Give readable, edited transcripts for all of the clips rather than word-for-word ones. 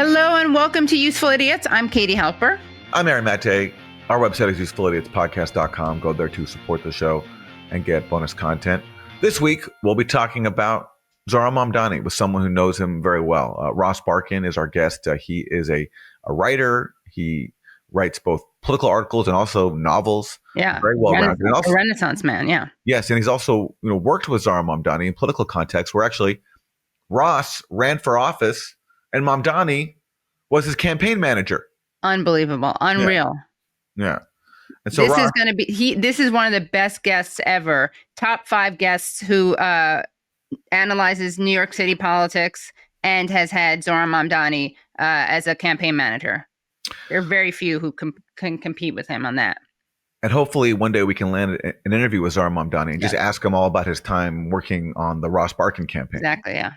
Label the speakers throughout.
Speaker 1: Hello and welcome to Useful Idiots. I'm Katie Halper.
Speaker 2: I'm Aaron Matte. Our website is usefulidiotspodcast.com. Go there to support the show and get bonus content. This week, we'll be talking about Zohran Mamdani with someone who knows him very well. Ross Barkan is our guest. He is a writer. He writes both political articles and also novels.
Speaker 1: Yeah,
Speaker 2: very well-rounded.
Speaker 1: A Renaissance man, yeah.
Speaker 2: Yes, and he's also worked with Zohran Mamdani in political contexts where actually Ross ran for office and Mamdani was his campaign manager.
Speaker 1: Unbelievable. Unreal.
Speaker 2: Yeah. And so
Speaker 1: this is one of the best guests ever. Top 5 guests who analyzes New York City politics and has had Zohran Mamdani as a campaign manager. There are very few who can compete with him on that.
Speaker 2: And hopefully one day we can land an interview with Zohran Mamdani and just ask him all about his time working on the Ross Barkan campaign.
Speaker 1: Exactly, yeah.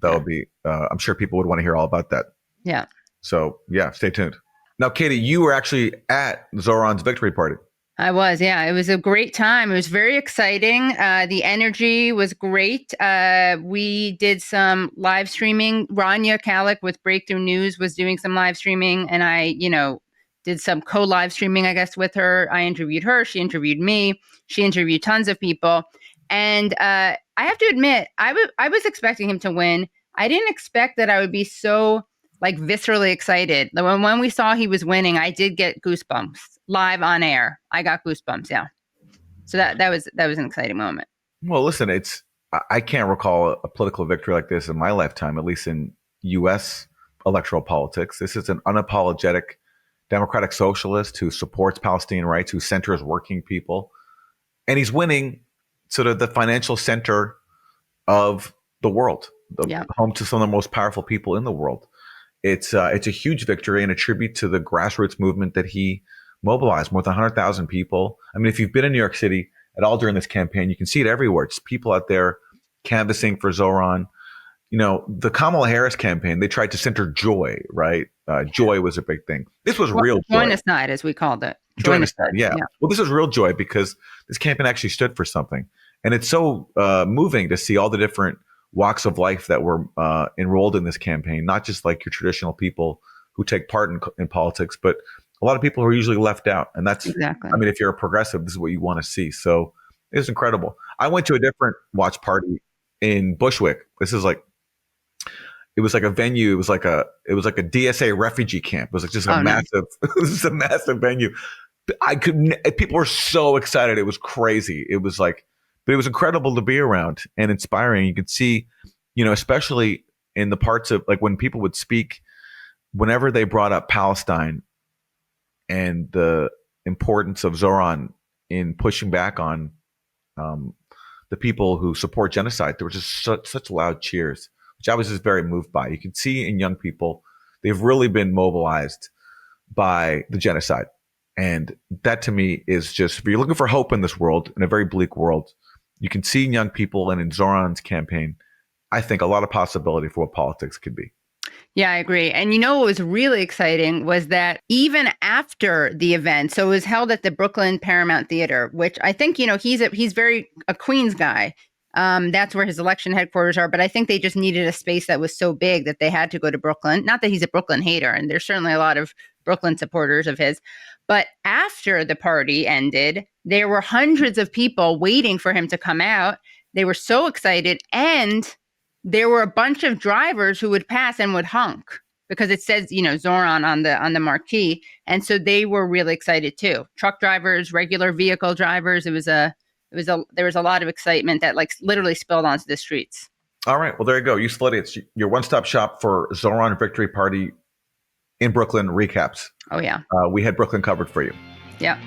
Speaker 2: That would be, I'm sure people would want to hear all about that.
Speaker 1: Yeah.
Speaker 2: So, stay tuned. Now, Katie, you were actually at Zohran's victory party.
Speaker 1: I was, yeah. It was a great time. It was very exciting. The energy was great. We did some live streaming. Rania Kalik with Breakthrough News was doing some live streaming, and I, did some co-live streaming, I guess, with her. I interviewed her. She interviewed me. She interviewed tons of people. And I have to admit, I was expecting him to win. I didn't expect that I would be so viscerally excited. When we saw he was winning, I did get goosebumps live on air. I got goosebumps. Yeah. So that was an exciting moment.
Speaker 2: Well, listen, I can't recall a political victory like this in my lifetime, at least in U.S. electoral politics. This is an unapologetic democratic socialist who supports Palestinian rights, who centers working people, and he's winning sort of the financial center of the world, home to some of the most powerful people in the world. It's a huge victory and a tribute to the grassroots movement that he mobilized. More than 100,000 people. I mean, if you've been in New York City at all during this campaign, you can see it everywhere. It's people out there canvassing for Zohran. The Kamala Harris campaign, they tried to center joy, right? Joy was a big thing. This was real joy.
Speaker 1: Join-a-side, as we called it.
Speaker 2: Join-a-side, yeah. Well, this was real joy because this campaign actually stood for something. And it's so moving to see all the different walks of life that were enrolled in this campaign, not just like your traditional people who take part in politics, but a lot of people who are usually left out. And that's, exactly. I mean, if you're a progressive, this is what you want to see. So it was incredible. I went to a different watch party in Bushwick. It was like a venue. It was like a DSA refugee camp. It was like just a massive, this is a massive venue. People were so excited. It was crazy. But it was incredible to be around and inspiring. You could see, especially in the parts of when people would speak, whenever they brought up Palestine and the importance of Zohran in pushing back on the people who support genocide, there were just such loud cheers, which I was just very moved by. You could see in young people, they've really been mobilized by the genocide. And that to me is just, if you're looking for hope in this world, in a very bleak world, you can see in young people and in Zohran's campaign, I think, a lot of possibility for what politics could be.
Speaker 1: Yeah, I agree. And what was really exciting was that even after the event, so it was held at the Brooklyn Paramount Theater, which I think, he's very a Queens guy. That's where his election headquarters are. But I think they just needed a space that was so big that they had to go to Brooklyn. Not that he's a Brooklyn hater, and there's certainly a lot of Brooklyn supporters of his. But after the party ended, there were hundreds of people waiting for him to come out. They were so excited. And there were a bunch of drivers who would pass and would honk because it says, Zohran on the marquee. And so they were really excited too. Truck drivers, regular vehicle drivers. There was a lot of excitement that literally spilled onto the streets.
Speaker 2: All right. Well, there you go. Useful Idiots, your one-stop shop for Zohran victory party in Brooklyn recaps.
Speaker 1: Oh, yeah.
Speaker 2: We had Brooklyn covered for you.
Speaker 1: Yeah.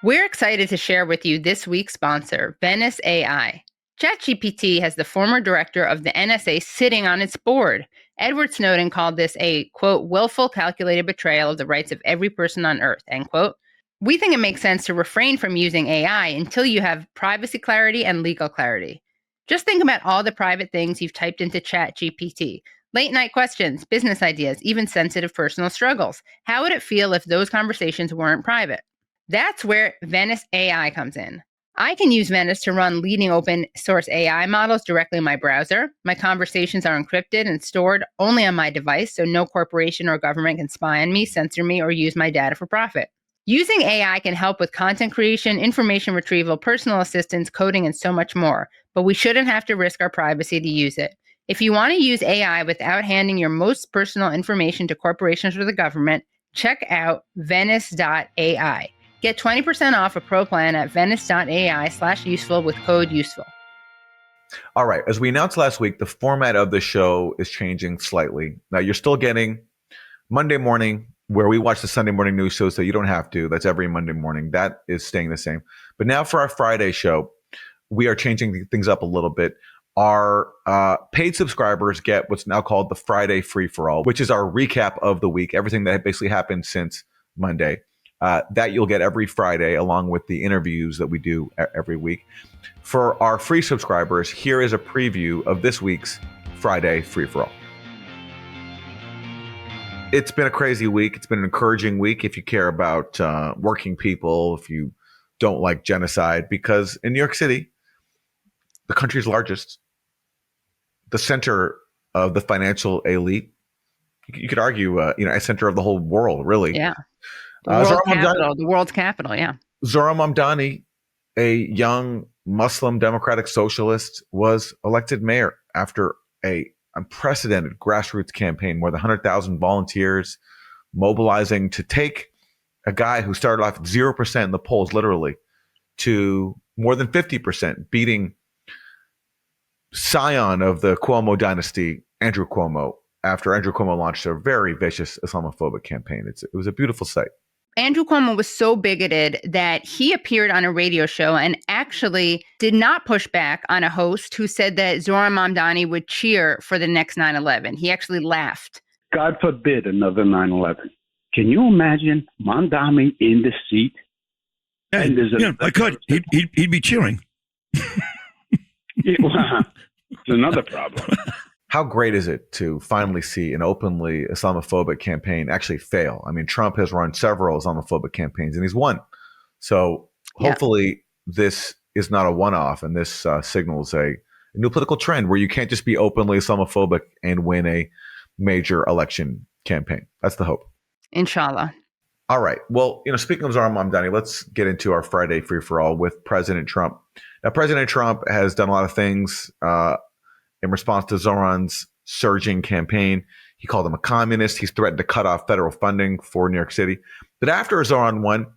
Speaker 1: We're excited to share with you this week's sponsor, Venice AI. ChatGPT has the former director of the NSA sitting on its board. Edward Snowden called this a, quote, willful, calculated betrayal of the rights of every person on Earth, end quote. We think it makes sense to refrain from using AI until you have privacy clarity and legal clarity. Just think about all the private things you've typed into ChatGPT. Late night questions, business ideas, even sensitive personal struggles. How would it feel if those conversations weren't private? That's where Venice AI comes in. I can use Venice to run leading open source AI models directly in my browser. My conversations are encrypted and stored only on my device, so no corporation or government can spy on me, censor me, or use my data for profit. Using AI can help with content creation, information retrieval, personal assistance, coding, and so much more, but we shouldn't have to risk our privacy to use it. If you want to use AI without handing your most personal information to corporations or the government, check out Venice.ai. Get 20% off a pro plan at venice.ai/useful with code useful.
Speaker 2: All right. As we announced last week, the format of the show is changing slightly. Now, you're still getting Monday morning, where we watch the Sunday morning news show, so you don't have to. That's every Monday morning. That is staying the same. But now for our Friday show, we are changing things up a little bit. Our paid subscribers get what's now called the Friday free-for-all, which is our recap of the week, everything that basically happened since Monday. That you'll get every Friday, along with the interviews that we do every week. For our free subscribers, here is a preview of this week's Friday free-for-all. It's been a crazy week. It's been an encouraging week if you care about working people, if you don't like genocide, because in New York City, the country's largest, the center of the financial elite, you could argue, a center of the whole world, really.
Speaker 1: Yeah. The world's capital, yeah.
Speaker 2: Zohran Mamdani, a young Muslim democratic socialist, was elected mayor after a unprecedented grassroots campaign, more than 100,000 volunteers mobilizing to take a guy who started off at 0% in the polls, literally, to more than 50%, beating scion of the Cuomo dynasty, Andrew Cuomo, after Andrew Cuomo launched a very vicious Islamophobic campaign. It was a beautiful sight.
Speaker 1: Andrew Cuomo was so bigoted that he appeared on a radio show and actually did not push back on a host who said that Zohran Mamdani would cheer for the next 9/11. He actually laughed.
Speaker 3: God forbid another 9/11. Can you imagine Mamdani in the seat?
Speaker 4: Yeah, I could. He'd be cheering.
Speaker 3: It's another problem.
Speaker 2: How great is it to finally see an openly Islamophobic campaign actually fail? I mean, Trump has run several Islamophobic campaigns and he's won. So hopefully this is not a one-off, and this signals a new political trend where you can't just be openly Islamophobic and win a major election campaign. That's the hope.
Speaker 1: Inshallah.
Speaker 2: All right. Well, speaking of Zohran Mamdani, let's get into our Friday free-for-all with President Trump. Now, President Trump has done a lot of things in response to Zohran's surging campaign. He called him a communist. He's threatened to cut off federal funding for New York City. But after Zohran won,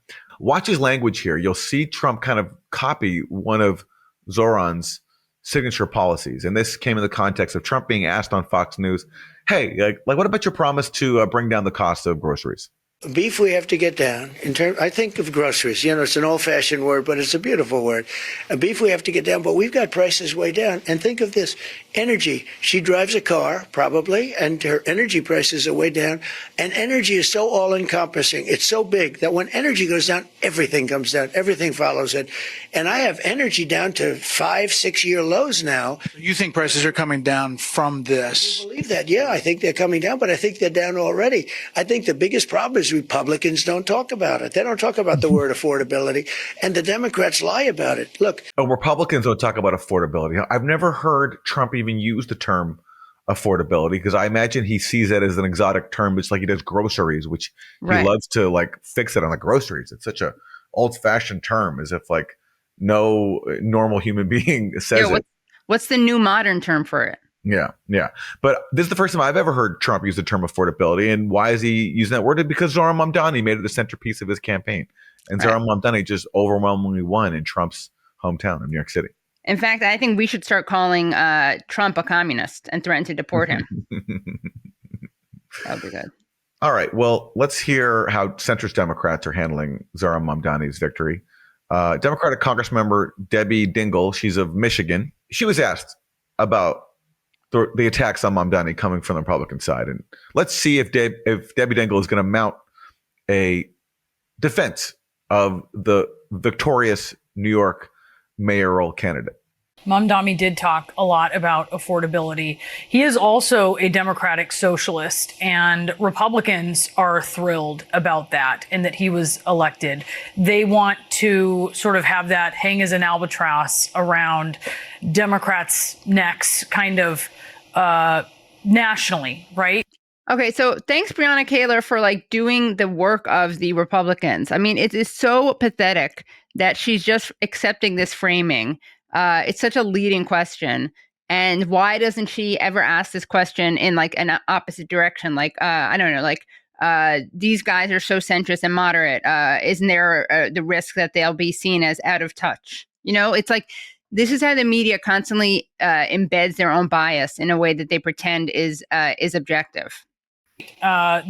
Speaker 2: watch his language here. You'll see Trump kind of copy one of Zohran's signature policies. And this came in the context of Trump being asked on Fox News, hey, like what about your promise to bring down the cost of groceries?
Speaker 5: Beef we have to get down. I think of groceries. It's an old-fashioned word, but it's a beautiful word. Beef we have to get down, but we've got prices way down. And think of this. Energy. She drives a car, probably, and her energy prices are way down. And energy is so all-encompassing. It's so big that when energy goes down, everything comes down. Everything follows it. And I have energy down to 5-6-year lows now.
Speaker 6: You think prices are coming down from this?
Speaker 5: I believe that. Yeah, I think they're coming down, but I think they're down already. I think the biggest problem is Republicans don't talk about it. They don't talk about the word affordability, and the Democrats lie about it. Look.
Speaker 2: Republicans don't talk about affordability. I've never heard Trump even use the term affordability because I imagine he sees it as an exotic term. It's like he does groceries, which he loves to fix it on the groceries. It's such a old-fashioned term, as if no normal human being says it.
Speaker 1: What's the new modern term for it?
Speaker 2: Yeah. But this is the first time I've ever heard Trump use the term affordability. And why is he using that word? Because Zohran Mamdani made it the centerpiece of his campaign. And Zohran Mamdani just overwhelmingly won in Trump's hometown of New York City.
Speaker 1: In fact, I think we should start calling Trump a communist and threaten to deport him. That would be good.
Speaker 2: All right. Well, let's hear how centrist Democrats are handling Zohran Mamdani's victory. Democratic Congressmember Debbie Dingell, she's of Michigan. She was asked about the attacks on Mamdani coming from the Republican side. And let's see if Debbie Dingell is going to mount a defense of the victorious New York mayoral candidate.
Speaker 7: Mamdani did talk a lot about affordability. He is also a Democratic socialist, and Republicans are thrilled about that and that he was elected. They want to sort of have that hang as an albatross around Democrats' necks, kind of nationally, right?
Speaker 1: Okay, so thanks, Breonna Taylor, for like doing the work of the Republicans. I mean, it is so pathetic that she's just accepting this framing. It's such a leading question. And why doesn't she ever ask this question in like an opposite direction? Like, I don't know, like these guys are so centrist and moderate. Isn't there the risk that they'll be seen as out of touch? You know, it's like this is how the media constantly embeds their own bias in a way that they pretend is objective.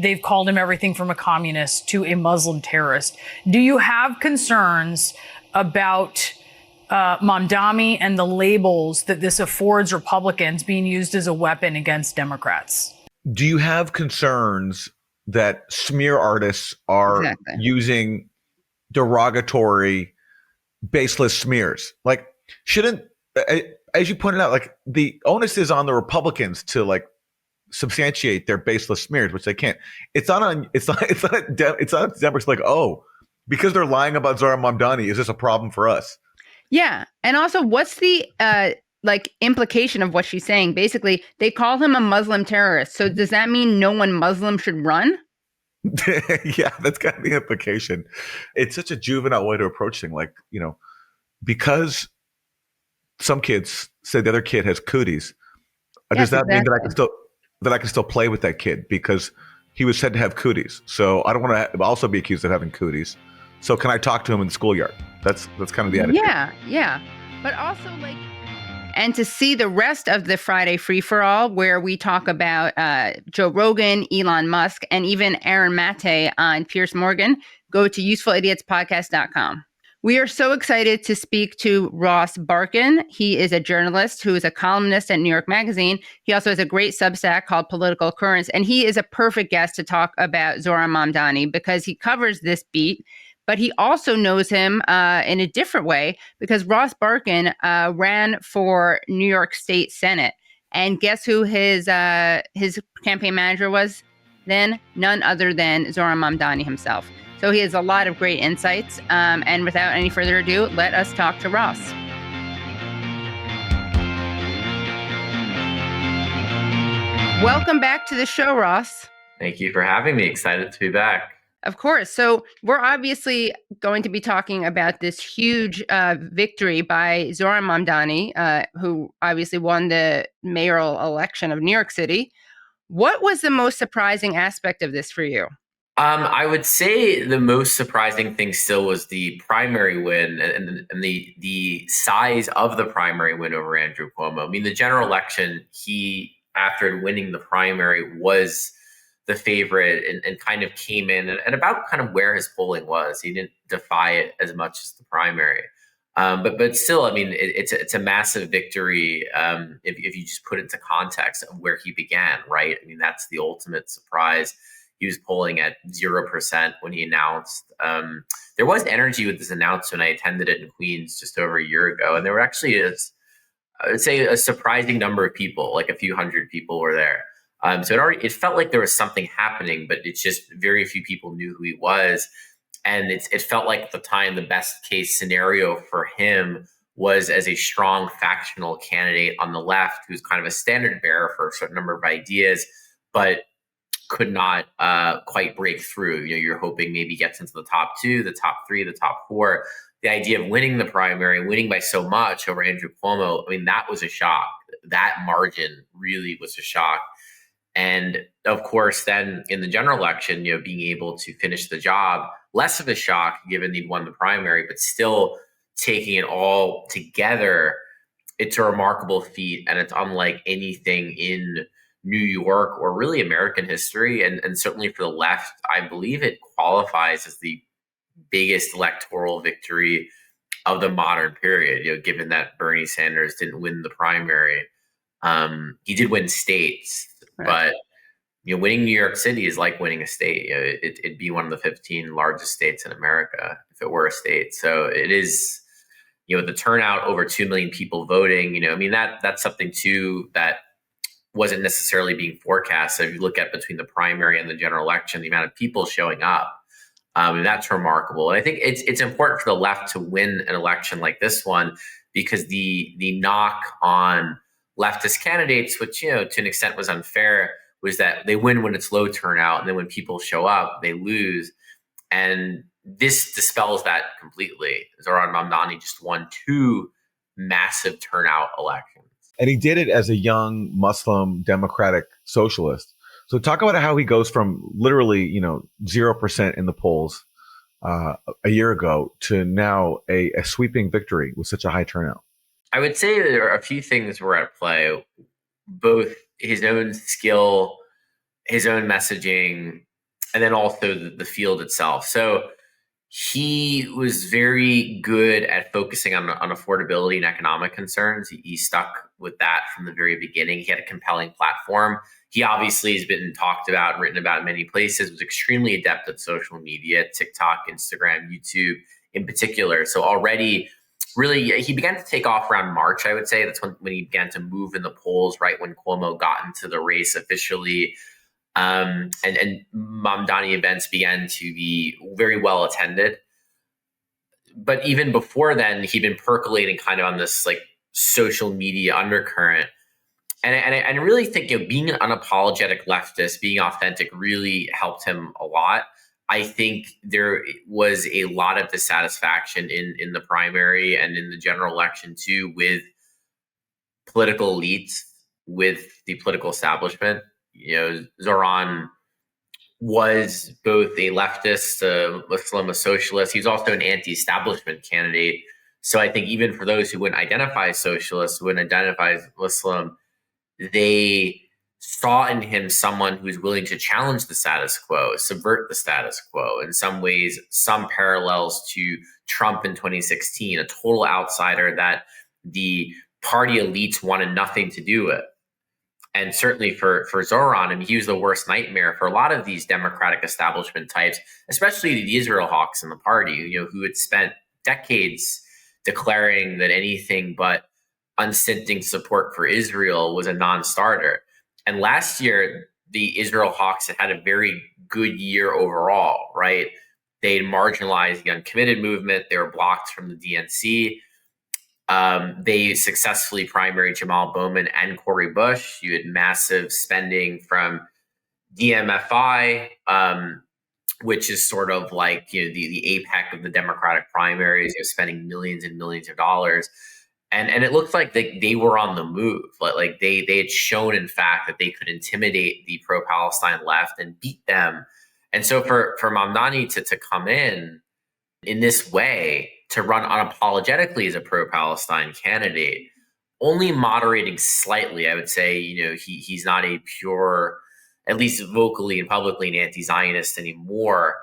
Speaker 7: They've called him everything from a communist to a Muslim terrorist. Do you have concerns about Mamdani and the labels that this affords Republicans being used as a weapon against Democrats?
Speaker 2: Do you have concerns that smear artists are using derogatory, baseless smears? Like, shouldn't, as you pointed out, like the onus is on the Republicans to like substantiate their baseless smears, which they can't. It's not Democrats like, oh, because they're lying about Zohran Mamdani, is this a problem for us?
Speaker 1: Yeah, and also, what's the like implication of what she's saying? Basically, they call him a Muslim terrorist. So does that mean no one Muslim should run?
Speaker 2: Yeah, that's kind of the implication. It's such a juvenile way to approach things. Like, you know, because some kids say the other kid has cooties, does that mean that I can still play with that kid because he was said to have cooties? So I don't want to also be accused of having cooties. So can I talk to him in the schoolyard? That's kind of the attitude.
Speaker 1: Yeah. But also, like, and to see the rest of the Friday free-for-all where we talk about Joe Rogan, Elon Musk, and even Aaron Mate on Piers Morgan, go to usefulidiotspodcast.com. We are so excited to speak to Ross Barkan. He is a journalist who is a columnist at New York Magazine. He also has a great Substack called Political Currents, and he is a perfect guest to talk about Zohran Mamdani because he covers this beat, but he also knows him in a different way because Ross Barkan ran for New York State Senate. And guess who his campaign manager was then? None other than Zohran Mamdani himself. So he has a lot of great insights. And without any further ado, let us talk to Ross. Welcome back to the show, Ross.
Speaker 8: Thank you for having me. Excited to be back.
Speaker 1: Of course. So we're obviously going to be talking about this huge victory by Zohran Mamdani, who obviously won the mayoral election of New York City. What was the most surprising aspect of this for you?
Speaker 8: I would say the most surprising thing still was the primary win and the size of the primary win over Andrew Cuomo. I mean, the general election, he, after winning the primary, was the favorite and kind of came in at about kind of where his polling was. He didn't defy it as much as the primary. But still, I mean, it's a massive victory if you just put it into context of where he began, right? I mean, that's the ultimate surprise. He was polling at 0% when he announced. There was energy with this announcement. I attended it in Queens just over a year ago, and there were actually, I would say, a surprising number of people, like a few hundred people were there. So it felt like there was something happening, but it's just very few people knew who he was. And it felt like at the time the best case scenario for him was as a strong factional candidate on the left who's kind of a standard bearer for a certain number of ideas, but could not quite break through. You know, you're hoping maybe gets into the top 2, the top 3, the top 4. The idea of winning the primary, winning by so much over Andrew Cuomo, I mean, that was a shock. That margin really was a shock. And of course, then in the general election, you know, being able to finish the job, less of a shock given he'd won the primary, but still taking it all together, it's a remarkable feat. And it's unlike anything in New York or really American history. And certainly for the left, I believe it qualifies as the biggest electoral victory of the modern period, you know, given that Bernie Sanders didn't win the primary. He did win states, right. But you know, winning New York City is like winning a state. You know, it'd be one of the 15 largest states in America if it were a state. So it is the turnout, over 2 million people voting, I mean, that's something too that wasn't necessarily being forecast. So if you look at between the primary and the general election, the amount of people showing up, and that's remarkable. And I think it's important for the left to win an election like this one, because the knock on leftist candidates, which, to an extent was unfair, was that they win when it's low turnout, and then when people show up, they lose. And this dispels that completely. Zohran Mamdani just won 2 massive turnout elections.
Speaker 2: And he did it as a young Muslim democratic socialist. So talk about how he goes from literally, 0% in the polls a year ago to now a sweeping victory with such a high turnout.
Speaker 8: I would say there are a few things were at play, both his own skill, his own messaging, and then also the field itself. So he was very good at focusing on affordability and economic concerns. He stuck with that from the very beginning. He had a compelling platform. He obviously has been talked about and written about in many places, was extremely adept at social media, TikTok, Instagram, YouTube in particular. So already, really, he began to take off around March, I would say. That's when he began to move in the polls, right when Cuomo got into the race officially. And Mamdani events began to be very well attended. But even before then, he'd been percolating kind of on this like social media undercurrent. And I really think being an unapologetic leftist, being authentic, really helped him a lot. I think there was a lot of dissatisfaction in the primary and in the general election too, with political elites, with the political establishment. Zohran was both a leftist, a Muslim, a socialist. He was also an anti-establishment candidate. So I think even for those who wouldn't identify as socialist, wouldn't identify as Muslim, they saw in him someone who's willing to challenge the status quo, subvert the status quo. In some ways, some parallels to Trump in 2016, a total outsider that the party elites wanted nothing to do with. And certainly for Zohran, I mean, he was the worst nightmare for a lot of these Democratic establishment types, especially the Israel hawks in the party, who had spent decades declaring that anything but unstinting support for Israel was a non-starter. And last year, the Israel hawks had a very good year overall, right? They had marginalized the uncommitted movement. They were blocked from the DNC. They successfully primaried Jamal Bowman and Cori Bush. You had massive spending from DMFI, which is sort of like the apex of the Democratic primaries. Spending millions and millions of dollars, and it looked like they were on the move. Like they had shown, in fact, that they could intimidate the pro-Palestine left and beat them. And so for Mamdani to come in this way, to run unapologetically as a pro-Palestine candidate, only moderating slightly, I would say, he's not a pure, at least vocally and publicly, an anti-Zionist anymore,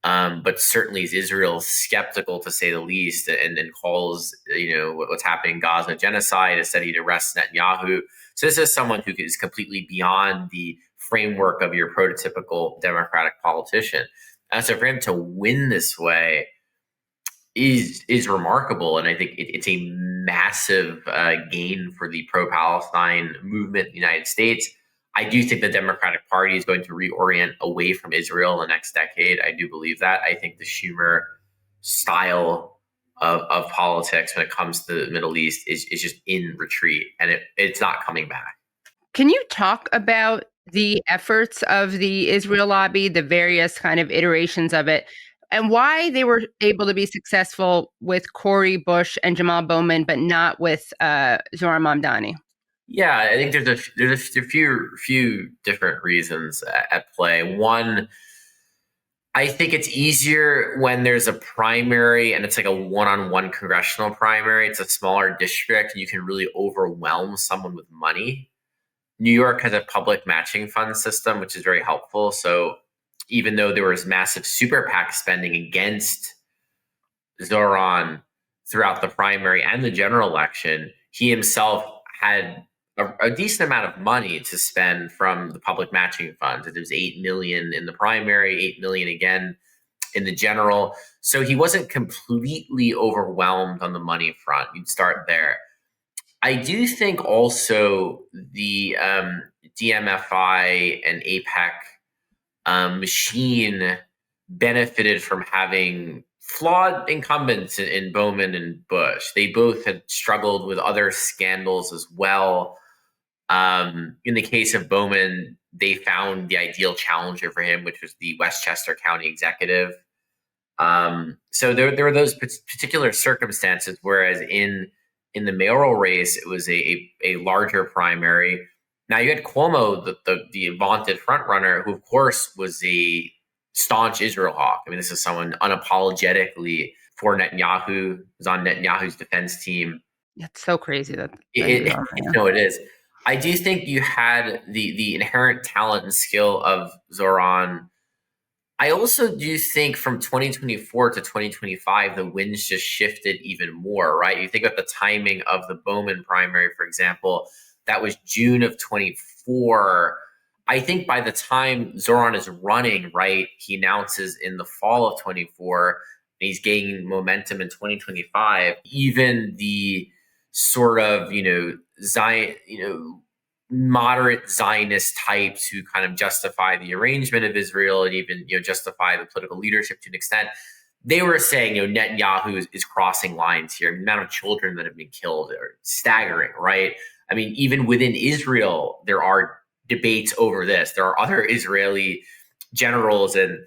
Speaker 8: but certainly is Israel skeptical, to say the least, and calls, what's happening in Gaza genocide, has said he'd arrest Netanyahu. So this is someone who is completely beyond the framework of your prototypical Democratic politician. And so for him to win this way is remarkable, and I think it's a massive gain for the pro-Palestine movement in the United States. I do think the Democratic Party is going to reorient away from Israel in the next decade. I do believe that. I think the Schumer style of politics when it comes to the Middle East is just in retreat, and it's not coming back.
Speaker 1: Can you talk about the efforts of the Israel lobby, the various kind of iterations of it, and why they were able to be successful with Cori Bush and Jamal Bowman, but not with Zohran Mamdani?
Speaker 8: Yeah, I think there's a few different reasons at play. One, I think it's easier when there's a primary and it's like a one-on-one congressional primary. It's a smaller district, and you can really overwhelm someone with money. New York has a public matching fund system, which is very helpful. So even though there was massive super PAC spending against Zohran throughout the primary and the general election, he himself had a decent amount of money to spend from the public matching funds. There was $8 million in the primary, $8 million again in the general. So he wasn't completely overwhelmed on the money front. You'd start there. I do think also the DMFI and APEC machine benefited from having flawed incumbents in Bowman and Bush. They both had struggled with other scandals as well. In the case of Bowman, they found the ideal challenger for him, which was the Westchester County executive. So there were those particular circumstances, whereas in the mayoral race, it was a larger primary. Now you had Cuomo, the vaunted frontrunner, who of course was a staunch Israel hawk. I mean, this is someone unapologetically for Netanyahu, was on Netanyahu's defense team.
Speaker 1: It's so crazy that
Speaker 8: it is. I do think you had the inherent talent and skill of Zohran. I also do think from 2024 to 2025, the winds just shifted even more, right? You think about the timing of the Bowman primary, for example, that was June of 24. I think by the time Zohran is running, right, he announces in the fall of 24, and he's gaining momentum in 2025. Even the sort of, moderate Zionist types who kind of justify the arrangement of Israel and even, justify the political leadership to an extent, they were saying, Netanyahu is crossing lines here. The amount of children that have been killed are staggering, right? I mean, even within Israel, there are debates over this. There are other Israeli generals and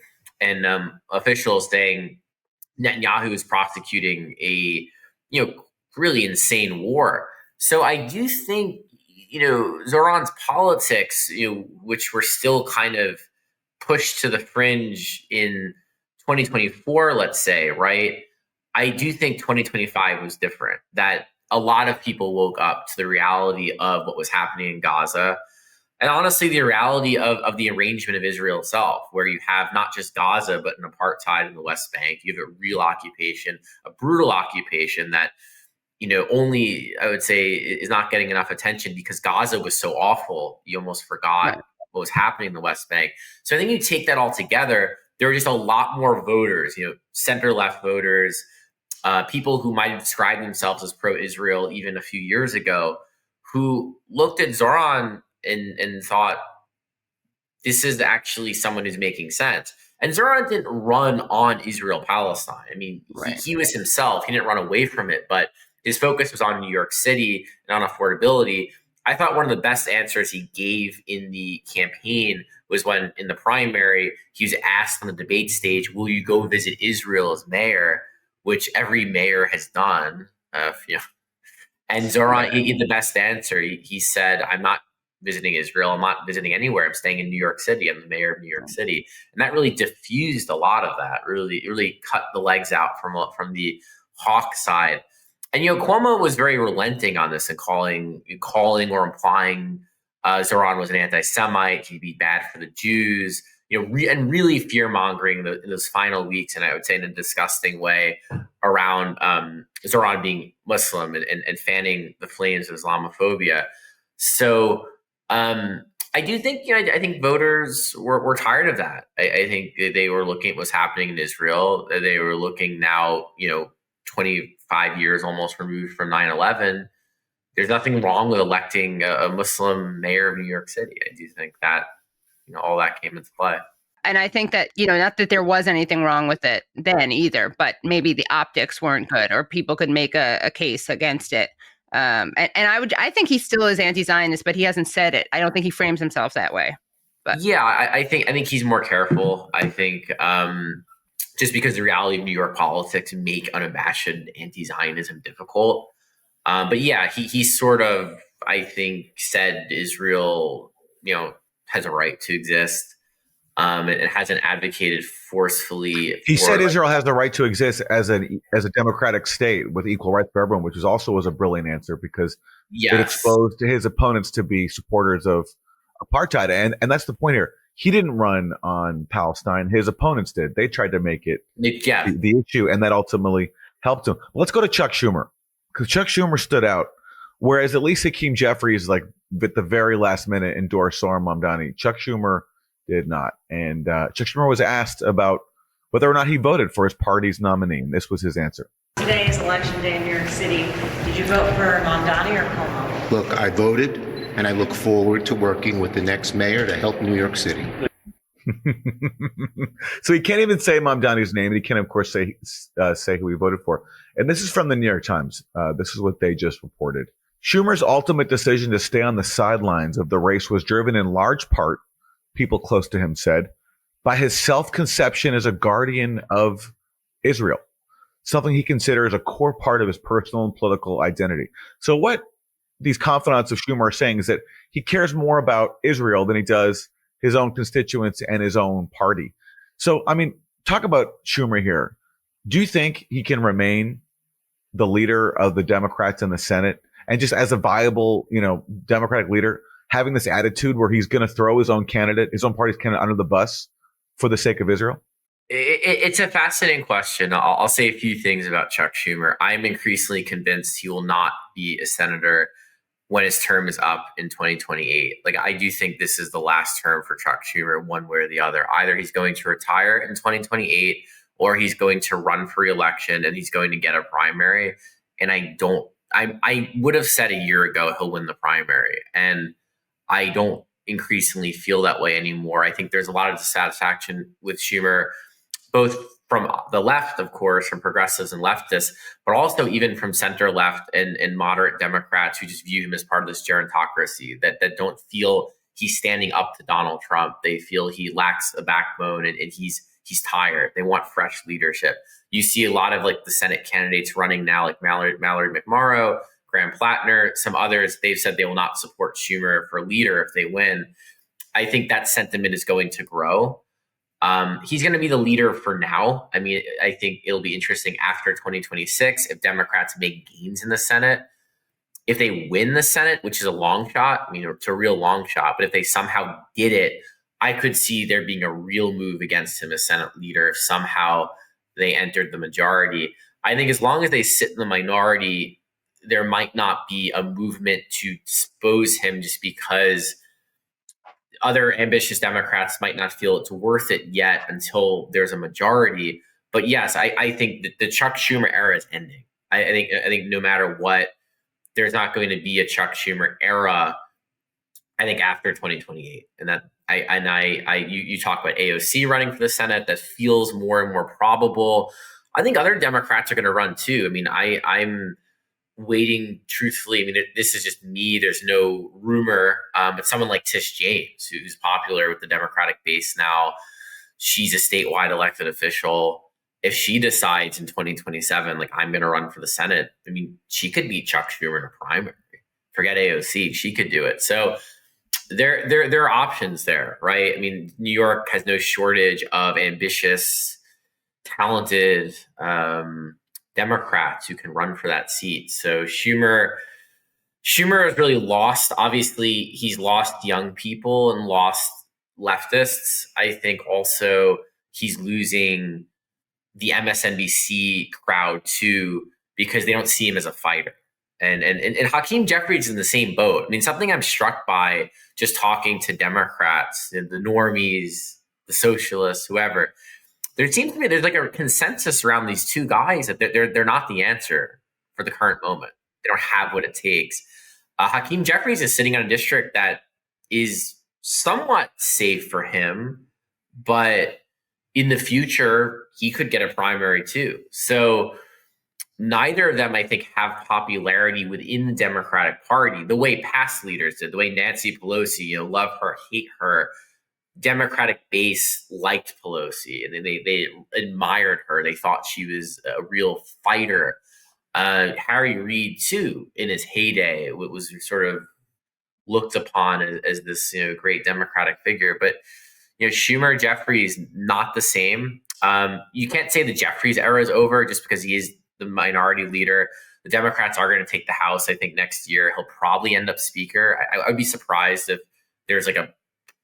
Speaker 8: officials saying Netanyahu is prosecuting a really insane war. So I do think Zohran's politics, which were still kind of pushed to the fringe in 2024, let's say, right? I do think 2025 was different. That a lot of people woke up to the reality of what was happening in Gaza. And honestly, the reality of the arrangement of Israel itself, where you have not just Gaza, but an apartheid in the West Bank. You have a real occupation, a brutal occupation that, only, I would say, is not getting enough attention because Gaza was so awful. You almost forgot what was happening in the West Bank. So I think you take that all together, there are just a lot more voters, center-left voters, people who might have described themselves as pro-Israel even a few years ago, who looked at Zohran and thought, this is actually someone who's making sense. And Zohran didn't run on Israel-Palestine. I mean, he was himself. He didn't run away from it, but his focus was on New York City and on affordability. I thought one of the best answers he gave in the campaign was when, in the primary, he was asked on the debate stage, will you go visit Israel as mayor, which every mayor has done. And Zohran, he had the best answer. He said, I'm not visiting Israel. I'm not visiting anywhere. I'm staying in New York City. I'm the mayor of New York City. And that really diffused a lot of that, really cut the legs out from the hawk side. And, Cuomo was very relenting on this and calling or implying Zohran was an anti-Semite. He'd be bad for the Jews, and really fear-mongering in those final weeks. And I would say in a disgusting way around Zohran being Muslim and fanning the flames of Islamophobia. So I do think, I think voters were tired of that. I think they were looking at what's happening in Israel. They were looking now, 25 years almost removed from 9/11. There's nothing wrong with electing a Muslim mayor of New York City. I do think that, all that came into play.
Speaker 1: And I think that, not that there was anything wrong with it then either, but maybe the optics weren't good or people could make a case against it. And I think he still is anti-Zionist, but he hasn't said it. I don't think he frames himself that way. But
Speaker 8: yeah, I think he's more careful. I think just because the reality of New York politics make unabashed anti-Zionism difficult. But yeah, he sort of, I think, said Israel, has a right to exist. And it hasn't advocated forcefully.
Speaker 2: He said Israel has the right to exist as a democratic state with equal rights for everyone, which was a brilliant answer because it exposed his opponents to be supporters of apartheid. And that's the point here. He didn't run on Palestine. His opponents did. They tried to make it the issue, and that ultimately helped him. Let's go to Chuck Schumer, because Chuck Schumer stood out, whereas at least Hakeem Jeffries, at the very last minute, endorsed Zohran Mamdani. Chuck Schumer did not. And Chuck Schumer was asked about whether or not he voted for his party's nominee. And this was his answer.
Speaker 9: Today is election day in New York City. Did you vote for Mamdani or Cuomo?
Speaker 10: Look, I voted, and I look forward to working with the next mayor to help New York City.
Speaker 2: So he can't even say Mamdani's name. He can, of course, say who he voted for. And this is from the New York Times. This is what they just reported. Schumer's ultimate decision to stay on the sidelines of the race was driven in large part, people close to him said, by his self-conception as a guardian of Israel, something he considers a core part of his personal and political identity. So what these confidants of Schumer are saying is that he cares more about Israel than he does his own constituents and his own party. So, I mean, talk about Schumer here. Do you think he can remain the leader of the Democrats in the Senate and just as a viable, Democratic leader, having this attitude where he's going to throw his own party's candidate under the bus for the sake of Israel?
Speaker 8: It's a fascinating question. I'll say a few things about Chuck Schumer. I'm increasingly convinced he will not be a senator when his term is up in 2028. Like, I do think this is the last term for Chuck Schumer, one way or the other. Either he's going to retire in 2028 or he's going to run for re-election and he's going to get a primary. And I would have said a year ago he'll win the primary. And I don't increasingly feel that way anymore. I think there's a lot of dissatisfaction with Schumer, both from the left, of course, from progressives and leftists, but also even from center left and moderate Democrats who just view him as part of this gerontocracy, that don't feel he's standing up to Donald Trump. They feel he lacks a backbone and he's tired. They want fresh leadership. You see a lot of like the Senate candidates running now, like Mallory McMorrow, Graham Plattner, some others. They've said they will not support Schumer for leader if they win. I think that sentiment is going to grow. He's going to be the leader for now. I mean, I think it'll be interesting after 2026 if Democrats make gains in the Senate. If they win the Senate, which is a long shot, it's a real long shot, but if they somehow did it, I could see there being a real move against him as Senate leader if somehow they entered the majority. I think as long as they sit in the minority, there might not be a movement to dispose him just because other ambitious Democrats might not feel it's worth it yet until there's a majority. But yes, I think that the Chuck Schumer era is ending. I think no matter what, there's not going to be a Chuck Schumer era, I think, after 2028. And you talk about AOC running for the Senate, that feels more and more probable. I think other Democrats are going to run too. I mean, I'm waiting truthfully. I mean, this is just me. There's no rumor, but someone like Tish James, who's popular with the Democratic base now, she's a statewide elected official. If she decides in 2027, like, I'm going to run for the Senate, I mean, she could beat Chuck Schumer in a primary. Forget AOC, she could do it. So there are options there, right? I mean, New York has no shortage of ambitious, talented Democrats who can run for that seat. So Schumer has really lost. Obviously, he's lost young people and lost leftists. I think also he's losing the MSNBC crowd too, because they don't see him as a fighter. And Hakeem Jeffries is in the same boat. I mean, something I'm struck by just talking to Democrats, the normies, the socialists, whoever, there seems to be there's like a consensus around these two guys that they're not the answer for the current moment. They don't have what it takes. Hakeem Jeffries is sitting on a district that is somewhat safe for him, but in the future, he could get a primary too. So neither of them, I think, have popularity within the Democratic Party the way past leaders did, the way Nancy Pelosi, love her, hate her. Democratic base liked Pelosi and they admired her. They thought she was a real fighter. Harry Reid, too, in his heyday, was sort of looked upon as this great Democratic figure. But Schumer, Jeffries, not the same. You can't say the Jeffries era is over just because he is the minority leader. The Democrats are going to take the House, I think, next year. He'll probably end up Speaker. I'd be surprised if there's like a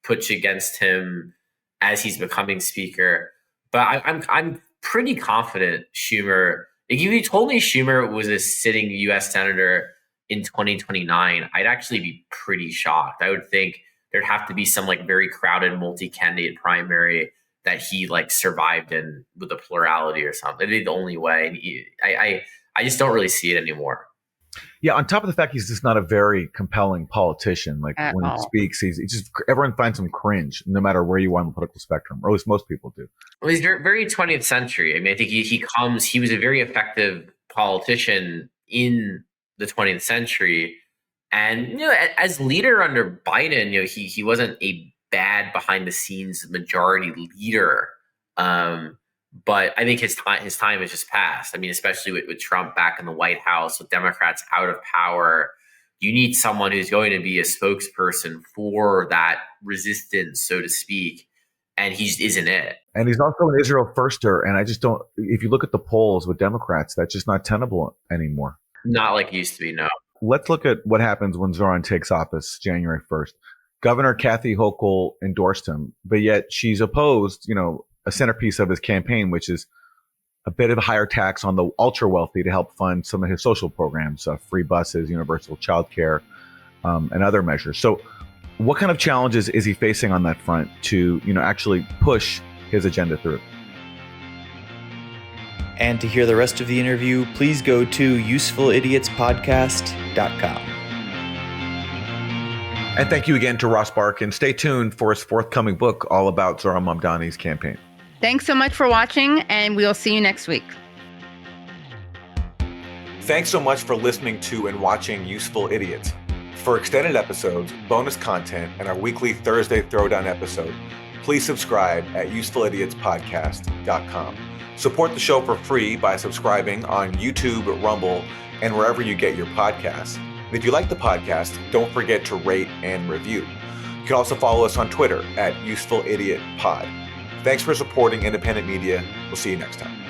Speaker 8: putsch against him as he's becoming Speaker. But I'm pretty confident Schumer. If you told me Schumer was a sitting U.S. Senator in 2029, I'd actually be pretty shocked. I would think there'd have to be some like very crowded multi-candidate primary that he like survived in with a plurality or something. It'd be the only way. And I just don't really see it anymore.
Speaker 2: Yeah, on top of the fact he's just not a very compelling politician. Like
Speaker 1: At
Speaker 2: when
Speaker 1: all.
Speaker 2: he speaks, he's just everyone finds him cringe, no matter where you are on the political spectrum, or at least most people do.
Speaker 8: Well, he's very, very 20th century. I mean, I think he was a very effective politician in the 20th century. And, you know, as leader under Biden, you know, he wasn't a bad behind the scenes majority leader. But I think his time has just passed. I mean, especially with Trump back in the White House, with Democrats out of power, you need someone who's going to be a spokesperson for that resistance, so to speak. And he just isn't it.
Speaker 2: And he's also an Israel firster. And I just don't, if you look at the polls with Democrats, that's just not tenable anymore.
Speaker 8: Not like it used to be, no.
Speaker 2: Let's look at what happens when Zohran takes office January 1st. Governor Kathy Hochul endorsed him, but yet she's opposed, you know, a centerpiece of his campaign, which is a bit of a higher tax on the ultra wealthy to help fund some of his social programs, free buses, universal childcare, and other measures. So what kind of challenges is he facing on that front to, you know, actually push his agenda through?
Speaker 11: And to hear the rest of the interview, please go to usefulidiotspodcast.com.
Speaker 2: And thank you again to Ross Barkan. Stay tuned for his forthcoming book all about Zohran Mamdani's campaign.
Speaker 1: Thanks so much for watching, and we'll see you next week.
Speaker 2: Thanks so much for listening to and watching Useful Idiots. For extended episodes, bonus content, and our weekly Thursday Throwdown episode, please subscribe at usefulidiotspodcast.com. Support the show for free by subscribing on YouTube, Rumble, and wherever you get your podcasts. And if you like the podcast, don't forget to rate and review. You can also follow us on Twitter at UsefulIdiotPod. Thanks for supporting independent media. We'll see you next time.